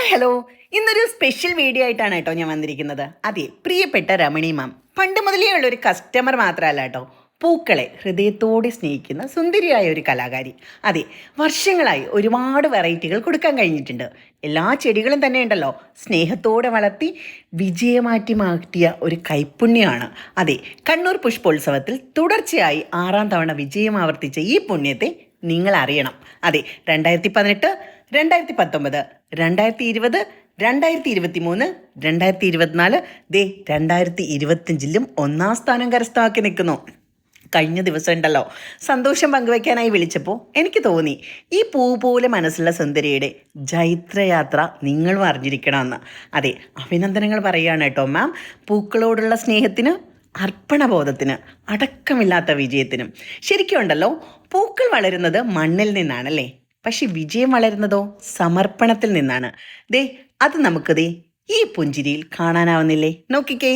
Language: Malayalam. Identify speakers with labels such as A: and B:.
A: ഹലോ. ഇന്നൊരു സ്പെഷ്യൽ വീഡിയോ ആയിട്ടാണ് കേട്ടോ ഞാൻ വന്നിരിക്കുന്നത്. അതെ, പ്രിയപ്പെട്ട രമണി മാം പണ്ട് മുതലേ ഉള്ളൊരു കസ്റ്റമർ മാത്രമല്ല കേട്ടോ, പൂക്കളെ ഹൃദയത്തോടെ സ്നേഹിക്കുന്ന സുന്ദരിയായ ഒരു കലാകാരി. അതെ, വർഷങ്ങളായി ഒരുപാട് വെറൈറ്റികൾ കൊടുക്കാൻ കഴിഞ്ഞിട്ടുണ്ട്. എല്ലാ ചെടികളും തന്നെ ഉണ്ടല്ലോ സ്നേഹത്തോടെ വളർത്തി വിജയമാറ്റി മാറ്റിയ ഒരു കൈപ്പുണ്യമാണ്. അതെ, കണ്ണൂർ പുഷ്പോത്സവത്തിൽ തുടർച്ചയായി 6ാം തവണ വിജയം ആവർത്തിച്ച ഈ പുണ്യത്തെ നിങ്ങൾ അറിയണം. അതെ, 2018, 2019, 2020, 2023, 2024, 2025 1ാം സ്ഥാനം കരസ്ഥമാക്കി നിൽക്കുന്നു. കഴിഞ്ഞ ദിവസം ഉണ്ടല്ലോ സന്തോഷം പങ്കുവയ്ക്കാനായി വിളിച്ചപ്പോൾ എനിക്ക് തോന്നി ഈ പൂ പോലെ മനസ്സുള്ള സുന്ദരിയുടെ ജൈത്രയാത്ര നിങ്ങളും അറിഞ്ഞിരിക്കണമെന്ന്. അതെ, അഭിനന്ദനങ്ങൾ പറയുകയാണ് കേട്ടോ മാം. പൂക്കളോടുള്ള സ്നേഹത്തിന്, അർപ്പണബോധത്തിന്, അടക്കമില്ലാത്ത വിജയത്തിനും. ശരിക്കും ഉണ്ടല്ലോ, പൂക്കൾ വളരുന്നത് മണ്ണിൽ നിന്നാണല്ലേ, പക്ഷെ വിജയം വളരുന്നതോ സമർപ്പണത്തിൽ നിന്നാണ്. അത് നമുക്ക് ഈ പുഞ്ചിരിയിൽ കാണാനാവുന്നില്ലേ? നോക്കിക്കേ.